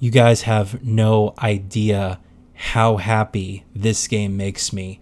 You guys have no idea how happy this game makes me.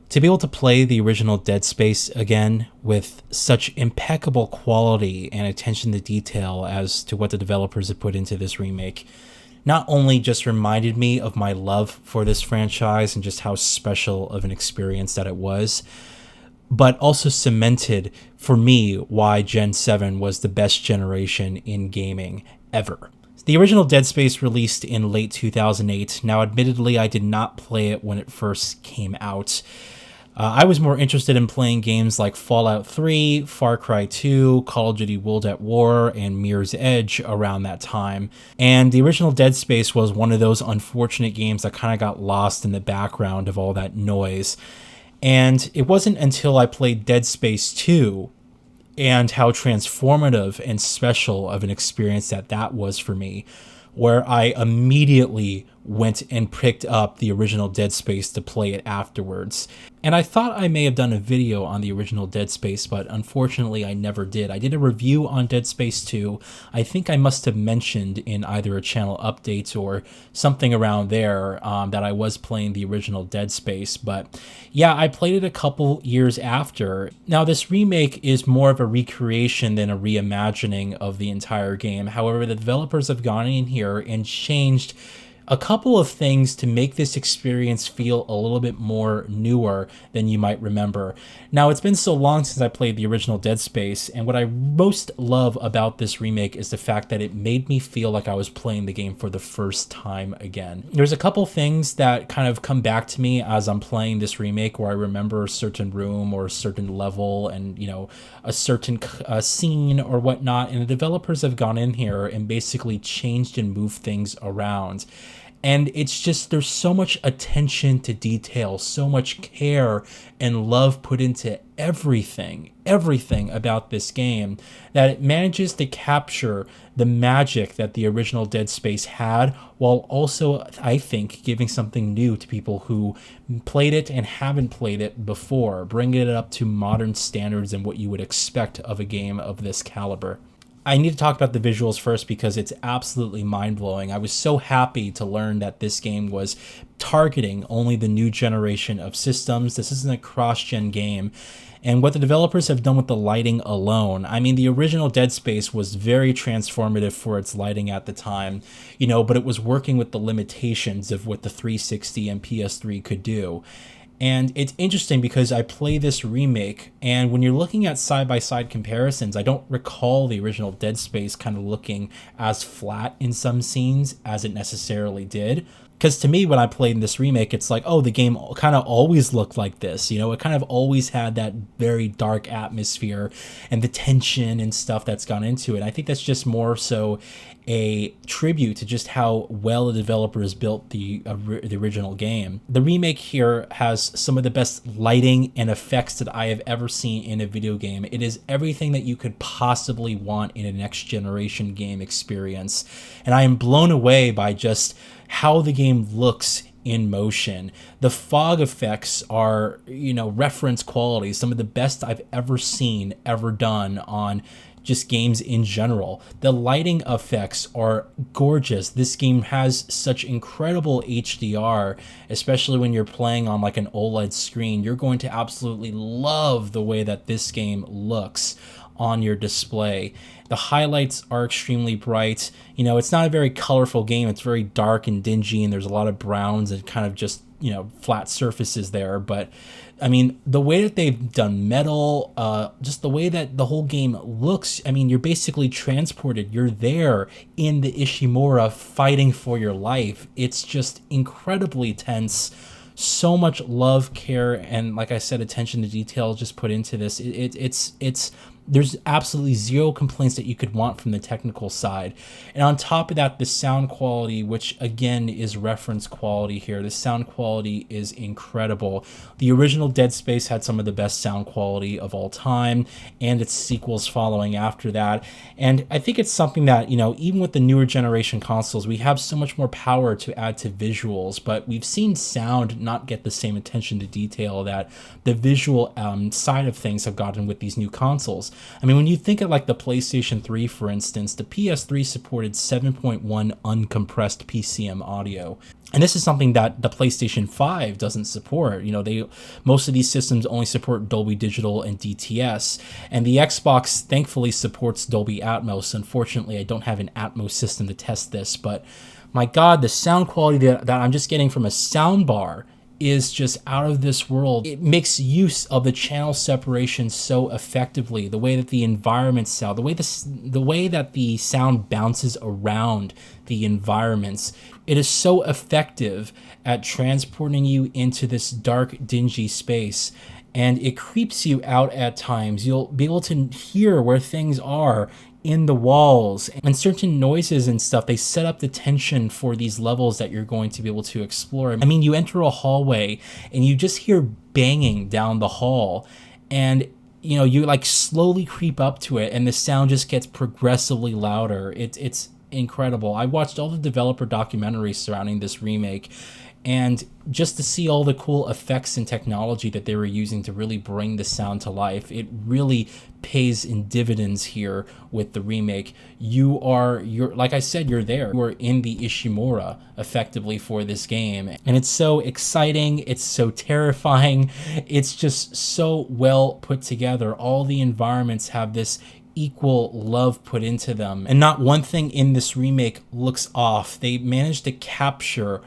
To be able to play the original Dead Space again with such impeccable quality and attention to detail as to what the developers have put into this remake not only just reminded me of my love for this franchise and just how special of an experience that it was, but also cemented for me why Gen 7 was the best generation in gaming ever. The original Dead Space released in late 2008. Now, admittedly, I did not play it when it first came out. I was more interested in playing games like Fallout 3, Far Cry 2, Call of Duty World at War, and Mirror's Edge around that time. And the original Dead Space was one of those unfortunate games that kind of got lost in the background of all that noise. And it wasn't until I played Dead Space 2 and how transformative and special of an experience that was for me, where I immediately went and picked up the original Dead Space to play it afterwards. And I thought I may have done a video on the original Dead Space, but unfortunately I never did. I did a review on Dead Space 2. I think I must have mentioned in either a channel update or something around there that I was playing the original Dead Space. But yeah, I played it a couple years after. Now, this remake is more of a recreation than a reimagining of the entire game. However, the developers have gone in here and changed a couple of things to make this experience feel a little bit more newer than you might remember. Now, it's been so long since I played the original Dead Space, and what I most love about this remake is the fact that it made me feel like I was playing the game for the first time again. There's a couple things that kind of come back to me as I'm playing this remake where I remember a certain room or a certain level and, a certain scene or whatnot, and the developers have gone in here and basically changed and moved things around. And it's just, there's so much attention to detail, so much care and love put into everything about this game, that it manages to capture the magic that the original Dead Space had, while also, I think, giving something new to people who played it and haven't played it before, bringing it up to modern standards and what you would expect of a game of this caliber. I need to talk about the visuals first because it's absolutely mind-blowing. I was so happy to learn that this game was targeting only the new generation of systems. This isn't a cross-gen game. And what the developers have done with the lighting alone, I mean, the original Dead Space was very transformative for its lighting at the time, but it was working with the limitations of what the 360 and PS3 could do. And it's interesting because I play this remake, and when you're looking at side-by-side comparisons, I don't recall the original Dead Space kind of looking as flat in some scenes as it necessarily did. Because to me, when I played in this remake, it's like, oh, the game kind of always looked like this. It kind of always had that very dark atmosphere and the tension and stuff that's gone into it. I think that's just more so a tribute to just how well the developers built the original game. The remake here has some of the best lighting and effects that I have ever seen in a video game. It is everything that you could possibly want in a next generation game experience. And I am blown away by just how the game looks in motion. The fog effects are, reference quality, some of the best I've ever seen, ever done on just games in general. The lighting effects are gorgeous. This game has such incredible HDR, especially when you're playing on like an OLED screen. You're going to absolutely love the way that this game looks on your display. The highlights are extremely bright. It's not a very colorful game. It's very dark and dingy, and there's a lot of browns and kind of just, flat surfaces there. But I mean, the way that they've done metal, just the way that the whole game looks, I mean, you're basically transported. You're there in the Ishimura fighting for your life. It's just incredibly tense. So much love, care, and like I said, attention to detail just put into this. It's there's absolutely zero complaints that you could want from the technical side. And on top of that, the sound quality, which again is reference quality here, the sound quality is incredible. The original Dead Space had some of the best sound quality of all time, and its sequels following after that. And I think it's something that, even with the newer generation consoles, we have so much more power to add to visuals, but we've seen sound not get the same attention to detail that the visual side of things have gotten with these new consoles. I mean, when you think of like the PlayStation 3, for instance, the PS3 supported 7.1 uncompressed PCM audio. And this is something that the PlayStation 5 doesn't support. Most of these systems only support Dolby Digital and DTS. And the Xbox thankfully supports Dolby Atmos. Unfortunately, I don't have an Atmos system to test this, but my God, the sound quality that I'm just getting from a soundbar is just out of this world. It makes use of the channel separation so effectively. The way that the environments sound, the way that the sound bounces around the environments, it is so effective at transporting you into this dark, dingy space. And it creeps you out at times. You'll be able to hear where things are in the walls, and certain noises and stuff. They set up the tension for these levels that you're going to be able to explore. I mean, you enter a hallway and you just hear banging down the hall, and you like slowly creep up to it, and the sound just gets progressively louder. It's incredible. I watched all the developer documentaries surrounding this remake, and just to see all the cool effects and technology that they were using to really bring the sound to life, it really pays in dividends here with the remake. You're like I said, you're there. You are in the Ishimura effectively for this game. And it's so exciting. It's so terrifying. It's just so well put together. All the environments have this equal love put into them. And not one thing in this remake looks off. They managed to capture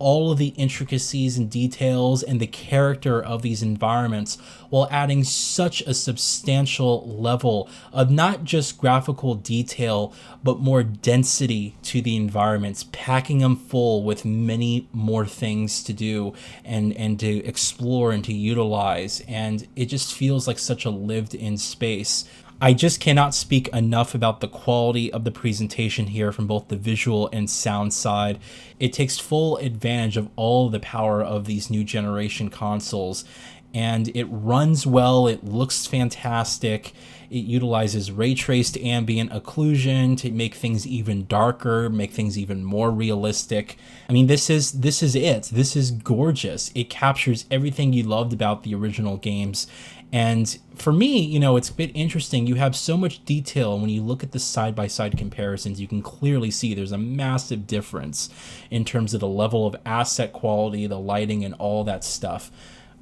all of the intricacies and details and the character of these environments while adding such a substantial level of not just graphical detail, but more density to the environments, packing them full with many more things to do and to explore and to utilize. And it just feels like such a lived-in space. I just cannot speak enough about the quality of the presentation here from both the visual and sound side. It takes full advantage of all the power of these new generation consoles, and it runs well. It looks fantastic. It utilizes ray traced ambient occlusion to make things even darker, make things even more realistic. I mean, this is it. This is gorgeous. It captures everything you loved about the original games. And for me, it's a bit interesting. You have so much detail. When you look at the side-by-side comparisons, you can clearly see there's a massive difference in terms of the level of asset quality, the lighting, and all that stuff.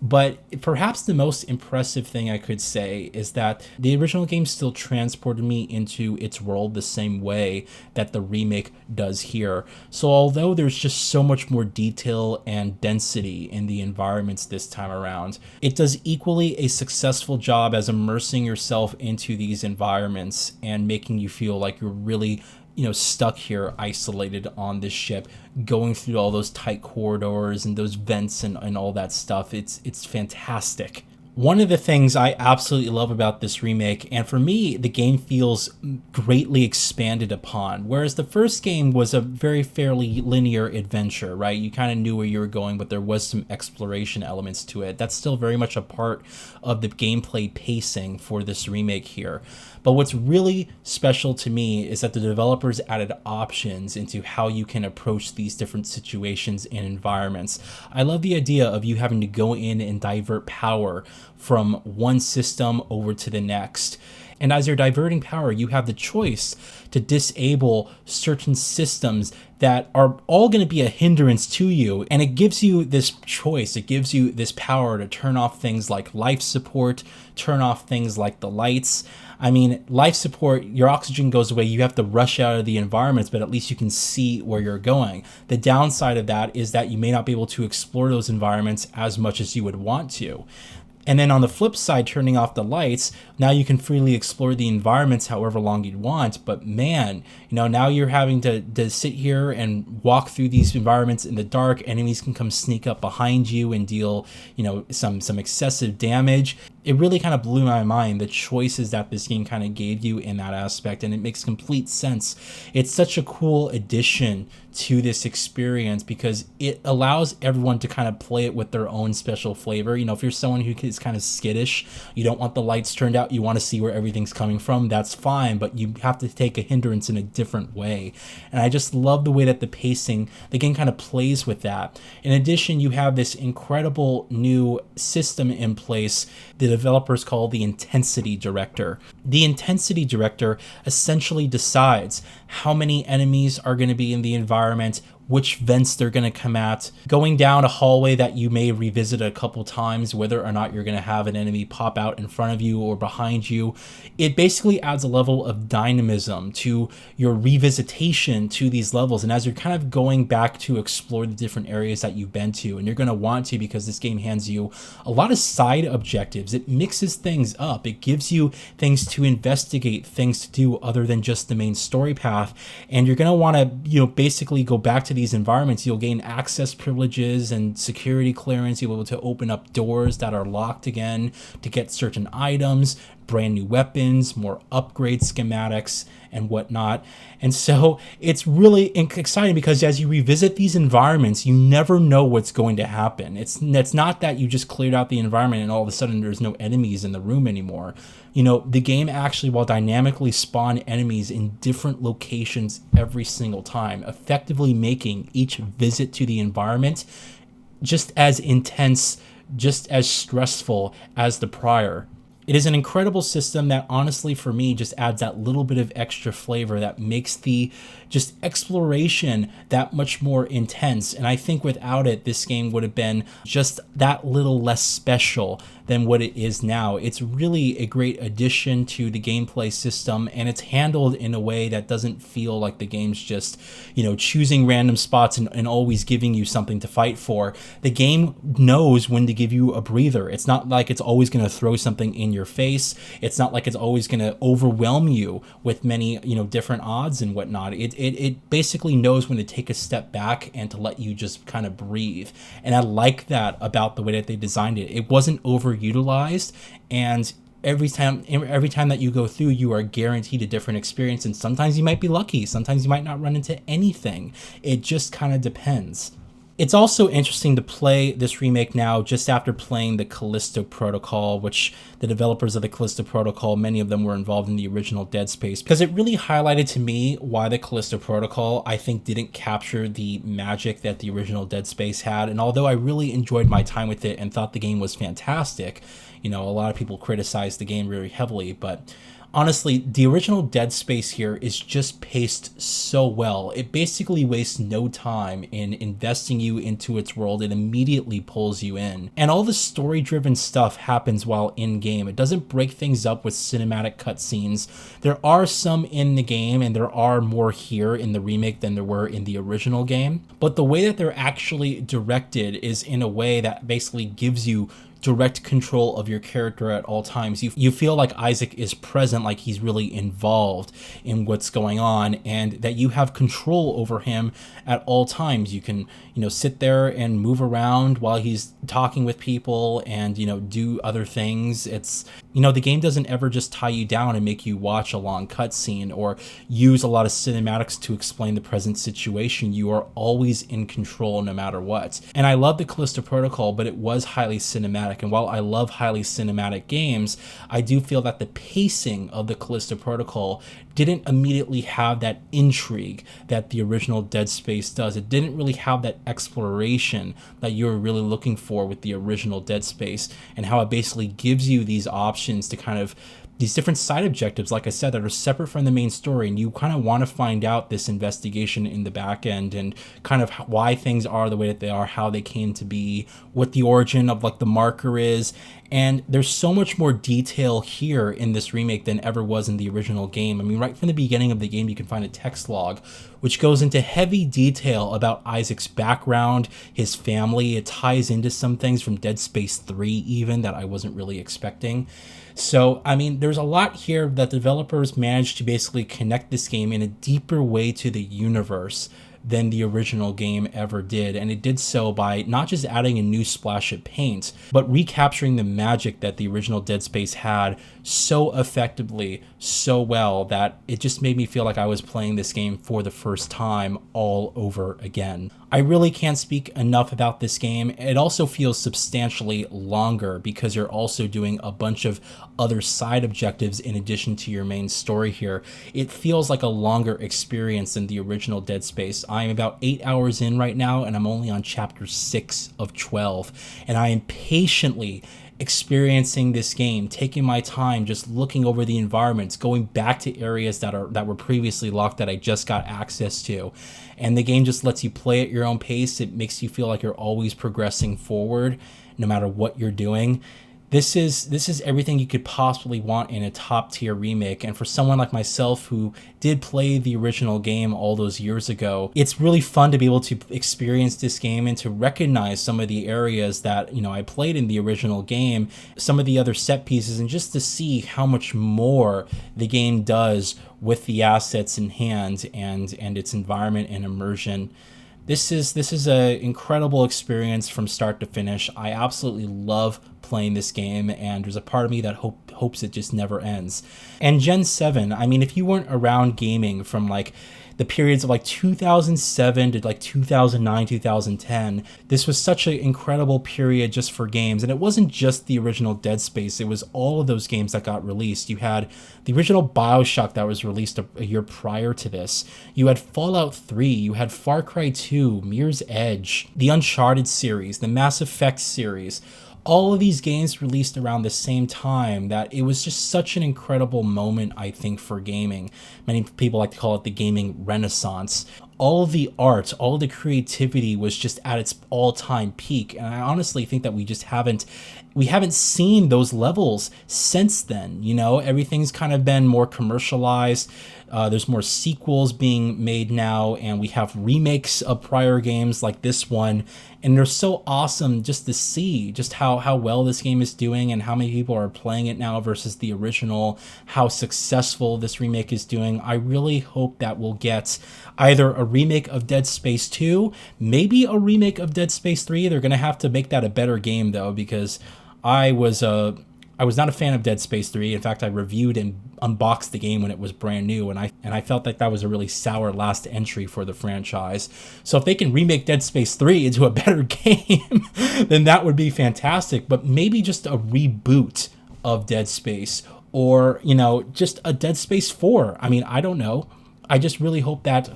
But perhaps the most impressive thing I could say is that the original game still transported me into its world the same way that the remake does here. So although there's just so much more detail and density in the environments this time around, it does equally a successful job as immersing yourself into these environments and making you feel like you're really stuck here, isolated on this ship, going through all those tight corridors and those vents and all that stuff. It's fantastic. One of the things I absolutely love about this remake, and for me, the game feels greatly expanded upon, whereas the first game was a very fairly linear adventure, right? You kind of knew where you were going, but there was some exploration elements to it. That's still very much a part of the gameplay pacing for this remake here. But what's really special to me is that the developers added options into how you can approach these different situations and environments. I love the idea of you having to go in and divert power from one system over to the next. And as you're diverting power, you have the choice to disable certain systems that are all going to be a hindrance to you. And it gives you this choice. It gives you this power to turn off things like life support, turn off things like the lights. I mean, life support, your oxygen goes away, you have to rush out of the environments, but at least you can see where you're going. The downside of that is that you may not be able to explore those environments as much as you would want to. And then on the flip side, turning off the lights, now you can freely explore the environments however long you'd want. But man, now you're having to sit here and walk through these environments in the dark. Enemies can come sneak up behind you and deal, some excessive damage. It really kind of blew my mind, the choices that this game kind of gave you in that aspect, and it makes complete sense. It's such a cool addition to this experience because it allows everyone to kind of play it with their own special flavor. If you're someone who is kind of skittish, you don't want the lights turned out, you want to see where everything's coming from, that's fine, but you have to take a hindrance in a different way. And I just love the way that the game kind of plays with that. In addition, you have this incredible new system in place. The developers call the intensity director. The intensity director essentially decides how many enemies are going to be in the environment, which vents they're going to come at, going down a hallway that you may revisit a couple times, whether or not you're going to have an enemy pop out in front of you or behind you. It basically adds a level of dynamism to your revisitation to these levels. And as you're kind of going back to explore the different areas that you've been to, and you're going to want to because this game hands you a lot of side objectives, it mixes things up. It gives you things to investigate, things to do other than just the main story path. And you're going to want to, basically go back to these environments. You'll gain access privileges and security clearance. You'll be able to open up doors that are locked again to get certain items, brand new weapons, more upgrade schematics, and whatnot. And so it's really exciting because as you revisit these environments, you never know what's going to happen. It's not that you just cleared out the environment and all of a sudden there's no enemies in the room anymore. The game actually will dynamically spawn enemies in different locations every single time, effectively making each visit to the environment just as intense, just as stressful as the prior. It is an incredible system that honestly for me just adds that little bit of extra flavor that makes the just exploration that much more intense. And I think without it, this game would have been just that little less special than what it is now. It's really a great addition to the gameplay system, and it's handled in a way that doesn't feel like the game's just, choosing random spots and always giving you something to fight for. The game knows when to give you a breather. It's not like it's always going to throw something in your face. It's not like it's always going to overwhelm you with many, different odds and whatnot. It basically knows when to take a step back and to let you just kind of breathe. And I like that about the way that they designed it. It wasn't overutilized, and every time that you go through, you are guaranteed a different experience. And sometimes you might be lucky. Sometimes you might not run into anything. It just kind of depends. It's also interesting to play this remake now just after playing the Callisto Protocol, which the developers of the Callisto Protocol, many of them were involved in the original Dead Space, because it really highlighted to me why the Callisto Protocol, I think, didn't capture the magic that the original Dead Space had. And although I really enjoyed my time with it and thought the game was fantastic, a lot of people criticized the game very heavily, but honestly, the original Dead Space here is just paced so well. It basically wastes no time in investing you into its world. It immediately pulls you in. And all the story-driven stuff happens while in-game. It doesn't break things up with cinematic cutscenes. There are some in the game, and there are more here in the remake than there were in the original game. But the way that they're actually directed is in a way that basically gives you direct control of your character at all times. You feel like Isaac is present, like he's really involved in what's going on, and that you have control over him at all times. You can, sit there and move around while he's talking with people and, do other things. It's, the game doesn't ever just tie you down and make you watch a long cutscene or use a lot of cinematics to explain the present situation. You are always in control no matter what. And I love the Callisto Protocol, but it was highly cinematic. And while I love highly cinematic games, I do feel that the pacing of the Callisto Protocol didn't immediately have that intrigue that the original Dead Space does. It didn't really have that exploration that you were really looking for with the original Dead Space, and how it basically gives you these options to kind of these different side objectives, like I said, that are separate from the main story, and you kind of want to find out this investigation in the back end and kind of why things are the way that they are, how they came to be, what the origin of like the marker is. And there's so much more detail here in this remake than ever was in the original game. I mean, right from the beginning of the game, you can find a text log which goes into heavy detail about Isaac's background, his family. It ties into some things from Dead Space 3 even that I wasn't really expecting. So, I mean, there's a lot here that developers managed to basically connect this game in a deeper way to the universe than the original game ever did. And it did so by not just adding a new splash of paint, but recapturing the magic that the original Dead Space had so effectively, so well, that it just made me feel like I was playing this game for the first time all over again. I really can't speak enough about this game. It also feels substantially longer because you're also doing a bunch of other side objectives in addition to your main story here. It feels like a longer experience than the original Dead Space. I'm about 8 hours in right now, and I'm only on chapter 6 of 12, and I am patiently experiencing this game, taking my time, just looking over the environments, going back to areas that were previously locked that I just got access to. And the game just lets you play at your own pace. It makes you feel like you're always progressing forward no matter what you're doing. This is everything you could possibly want in a top tier remake. And for someone like myself who did play the original game all those years ago, it's really fun to be able to experience this game and to recognize some of the areas that, you know, I played in the original game, some of the other set pieces, and just to see how much more the game does with the assets in hand and its environment and immersion. This is an incredible experience from start to finish. I absolutely love playing this game, and there's a part of me that hopes it just never ends. And Gen 7, I mean, if you weren't around gaming from like the periods of like 2007 to like 2009, 2010, this was such an incredible period just for games. And it wasn't just the original Dead Space, it was all of those games that got released. You had the original BioShock that was released a year prior to this. You had Fallout 3, you had Far Cry 2, Mirror's Edge, the Uncharted series, the Mass Effect series. All of these games released around the same time that it was just such an incredible moment, I think, for gaming. Many people like to call it the gaming renaissance. All of the art, all of the creativity was just at its all-time peak. And I honestly think that we haven't seen those levels since then. You know, everything's kind of been more commercialized. There's more sequels being made now, and we have remakes of prior games like this one. And they're so awesome just to see just how well this game is doing and how many people are playing it now versus the original, how successful this remake is doing. I really hope that we'll get either a remake of Dead Space 2, maybe a remake of Dead Space 3. They're going to have to make that a better game, though, because I was not a fan of Dead Space 3. In fact, I reviewed and unboxed the game when it was brand new, and I felt like that was a really sour last entry for the franchise. So if they can remake Dead Space 3 into a better game, then that would be fantastic. But maybe just a reboot of Dead Space, or, you know, just a Dead Space 4. I mean, I don't know. I just really hope that,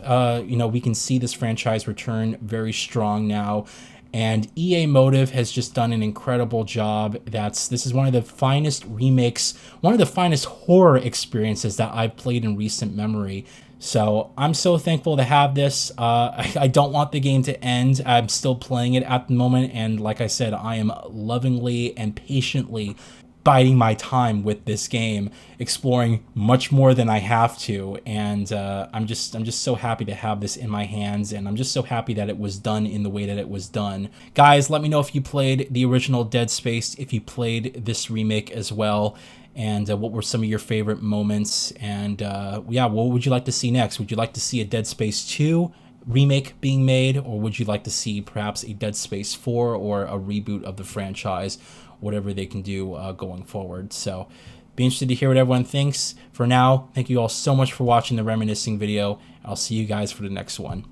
we can see this franchise return very strong now. And EA Motive has just done an incredible job. This is one of the finest remakes, one of the finest horror experiences that I've played in recent memory. So I'm so thankful to have this. I don't want the game to end. I'm still playing it at the moment. And like I said, I am lovingly and patiently biding my time with this game, exploring much more than I have to, and I'm just so happy to have this in my hands, and I'm just so happy that it was done in the way that it was done. Guys, let me know if you played the original Dead Space, if you played this remake as well, and what were some of your favorite moments, and what would you like to see next? Would you like to see a Dead Space 2 remake being made, or would you like to see perhaps a Dead Space 4 or a reboot of the franchise? Whatever they can do going forward. So be interested to hear what everyone thinks. For now, thank you all so much for watching the Reminiscing video. I'll see you guys for the next one.